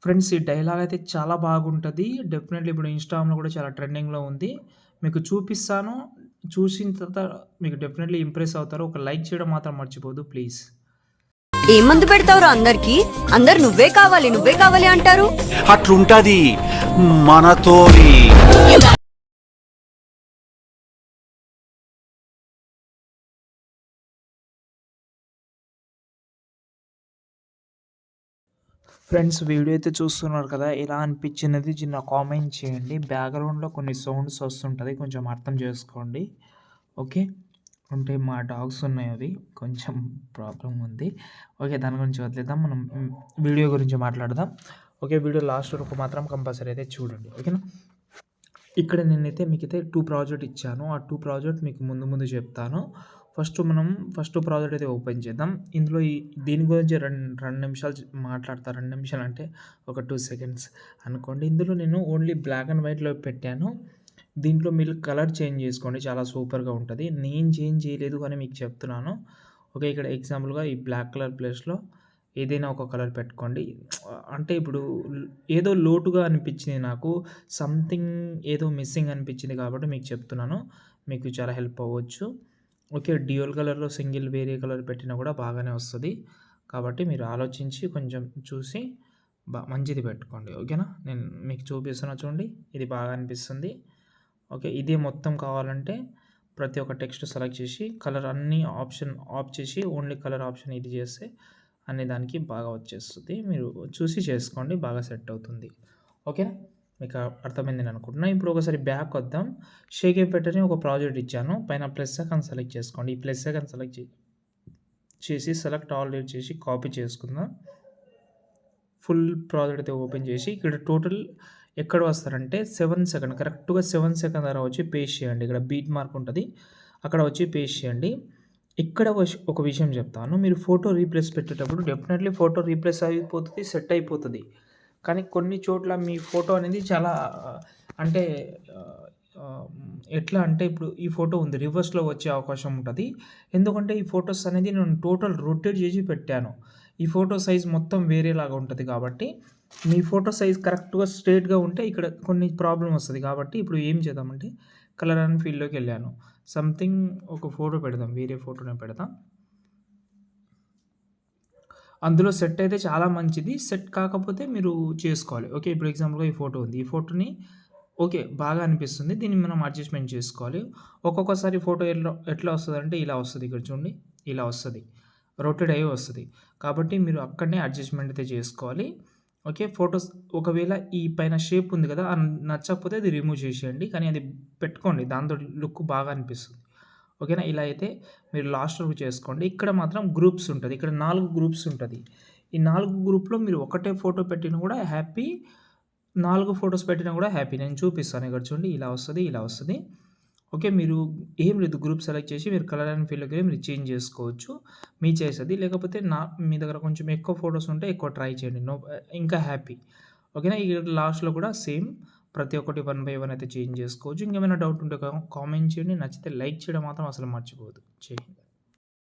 Friends ఈ dialogue అయితే చాలా బాగుంటది. డెఫినెట్‌లీ ఇప్పుడు ఇన్‌స్టాగ్రామ్‌లో కూడా చాలా ట్రెండింగ్‌లో ఉంది. మీకు చూపిస్తాను. చూసిన తర్వాత మీకు డెఫినెట్‌లీ ఇంప్రెస్ అవుతారు. ఒక లైక్ చేయడం మాత్రం మర్చిపోవద్దు ప్లీజ్. ఏం మందు పెడతావురా అందరికి? అందరు నువ్వే కావాలి అంటారు. అట్లుంటది మనతోని. ఫ్రెండ్స్ వీడియో అయితే చూస్తున్నారు కదా! ఎలా అనిపించినది చిన్న కామెంట్ చేయండి. బ్యాక్‌గ్రౌండ్‌లో కొన్ని సౌండ్స్ వస్తుంటది. కొంచెం అర్థం చేసుకోండి. ఓకే. అంటే మా డాగ్స్ ఉన్నాయి అవి. కొంచెం ప్రాబ్లమ్ ఉంది. ఓకే. దాని గురించి వదిలేద్దాం. మనం వీడియో గురించి మాట్లాడదాం. ఓకే. వీడియో లాస్ట్ వరకు మాత్రం కంపల్సరీ అయితే చూడండి. ఓకేనా? ఇక్కడ నేనైతే మీకైతే 2 ప్రాజెక్ట్ ఇచ్చాను. ఆ 2 ప్రాజెక్ట్ మీకు ముందు చెప్తాను. ఫస్ట్ ప్రాజెక్ట్ అయితే ఓపెన్ చేద్దాం. ఇందులో దీని గురించి 2 నిమిషాలు మాట్లాడతా. 2 నిమిషాలు అంటే ఒక 2 సెకండ్స్ అనుకోండి. ఇందులో నేను ఓన్లీ బ్లాక్ అండ్ వైట్‌లో పెట్టాను. దీంట్లో మీరు కలర్ చేంజ్ చేసుకోండి. చాలా సూపర్‌గా ఉంటది. నేను చేంజ్ చేయలేదు కానీ మీకు చెప్తున్నాను. ఓకే. ఇక్కడ ఎగ్జాంపుల్‌గా ఈ బ్లాక్ కలర్ ప్లేస్‌లో ఏదైనా ఒక కలర్ పెట్టుకోండి. అంటే ఇప్పుడు ఏదో లోటుగా అనిపించింది నాకు. సంథింగ్ ఏదో మిస్సింగ్ అనిపించింది కాబట్టి మీకు చెప్తున్నాను. మీకు చాలా హెల్ప్ అవ్వచ్చు. ఓకే. డ్యూయల్ కలర్‌లో సింగిల్ వేరే కలర్ పెట్టినా కూడా బాగానే వస్తది. కాబట్టి మీరు ఆలోచించి కొంచెం చూసి మంచిది పెట్టుకోండి. ఓకేనా? నేను మీకు చూపిస్తున్నా చూడండి. ఇది బాగా అనిపిస్తుంది. ఓకే. ఇదే మొత్తం కావాలంటే ప్రతి ఒక్క టెక్స్ట్ సెలెక్ట్ చేసి కలర్ అన్నీ ఆప్షన్ ఆఫ్ చేసి ఓన్లీ కలర్ ఆప్షన్ ఇది చేస్తే అనే దానికి బాగా వచ్చేస్తుంది. మీరు చూసి చేసుకోండి. బాగా సెట్ అవుతుంది. ఓకేనా? మీకు అర్థమైంది నేను అనుకుంటున్నా. ఇప్పుడు ఒకసారి బ్యాక్ వద్దాం. షేక్ ఎఫెక్ట్ ఒక ప్రాజెక్ట్ ఇచ్చాను. పైన ప్లస్ ఐకాన్ సెలెక్ట్ చేసుకోండి. ఈ ప్లస్ ఐకాన్ సెలెక్ట్ చేసి సెలెక్ట్ ఆల్ డేట్ చేసి కాపీ చేసుకుందాం. ఫుల్ ప్రాజెక్ట్ అయితే ఓపెన్ చేసి ఇక్కడ టోటల్ ఎక్కడ వస్తారంటే 7 సెకండ్ కరెక్ట్‌గా 7 సెకండ్ దగ్గర వచ్చి పేస్ట్ చేయండి. ఇక్కడ బీట్ మార్క్ ఉంటది. అక్కడ వచ్చి పేస్ట్ చేయండి. ఇక్కడ ఒక విషయం చెప్తాను. మీరు ఫోటో రీప్లేస్ పెట్టేటప్పుడు డెఫినెట్‌లీ ఫోటో రీప్లేస్ అయిపోతది. సెట్ అయిపోతది. కానీ కొన్ని చోట్ల మీ ఫోటో అనేది చాలా అంటే ఆహ్, ఎట్లా అంటే ఇప్పుడు ఈ ఫోటో ఉంది. రివర్స్‌లో వచ్చే అవకాశం ఉంటది. ఎందుకంటే ఈ ఫోటోస్ అనేది నేను టోటల్ రొటేట్ చేసి పెట్టాను. ఈ ఫోటో సైజ్ మొత్తం వేరేలాగా ఉంటది కాబట్టి మీ ఫోటో సైజ్ కరెక్ట్‌గా స్ట్రెయిట్‌గా ఉంటే ఇక్కడ కొన్ని ప్రాబ్లమ్ వస్తది. కాబట్టి ఇప్పుడు ఏం చేద్దామంటే కలర్ అండ్ ఫీల్డ్‌లోకెళ్ళాను. సంథింగ్ ఒక ఫోటో పెడదాం. వేరే ఫోటోనే పెడదాం. అందులో సెట్ అయితే చాలా మంచిది. సెట్ కాకపోతే మీరు చేసుకోవాలి. ఓకే. ఇప్పుడు ఎగ్జాంపుల్‌గా ఈ ఫోటో ఉంది. ఈ ఫోటోని ఓకే. బాగా అనిపిస్తుంది. దీన్ని మనం అడ్జస్ట్‌మెంట్ చేసుకోవాలి. ఒక్కొక్కసారి ఫోటో ఎట్లా వస్తదంటే ఇలా వస్తది. ఇక్కడ చూడండి. ఇలా వస్తది. రొటేట్ అయ్యి వస్తది. కాబట్టి మీరు అక్కడనే అడ్జస్ట్‌మెంట్ అయితే చేసుకోవాలి. ఓకే. ఫోటోస్ ఒకవేళ ఈ పైన షేప్ ఉంది కదా! నచ్చకపోతే అది రిమూవ్ చేసేయండి. కానీ అది పెట్టుకోండి. దాంతో లుక్ బాగా అనిపిస్తుంది. ఓకేనా? ఇలా అయితే మీరు లాస్ట్ వరకు చేసుకోండి. ఇక్కడ మాత్రం గ్రూప్స్ ఉంటది. ఇక్కడ 4 గ్రూప్స్ ఉంటది. ఈ 4 గ్రూప్‌లో మీరు ఒకటే ఫోటో పెట్టినా కూడా హ్యాపీ. 4 ఫోటోస్ పెట్టినా కూడా హ్యాపీ. నేను చూపిస్తాను. ఇక్కడ చూడండి. ఇలా వస్తది. ఇలా వస్తది. ఓకే. మీరు ఏం లేదు గ్రూప్ సెలెక్ట్ చేసి మీరు కలర్ అండ్ ఫీల్డ్‌లోకి మీరు చేంజ్ చేసుకోవచ్చు. మీ చాయిస్ అది. లేకపోతే మీ దగ్గర కొంచెం ఎక్కువ ఫోటోస్ ఉంటే ఎక్కువ ట్రై చేయండి. ఇంకా హ్యాపీ. ఓకేనా? ఈ లాస్ట్‌లో కూడా సేమ్ ప్రతి ఒక్కటి 1 బై 1 అయితే చేంజ్ చేసుకోవచ్చు. ఇంకేమైనా డౌట్ ఉంటే కామెంట్ చేయండి. నచ్చితే లైక్ చేయడం మాత్రం అసలు మర్చిపోవద్దు. జై హింద్.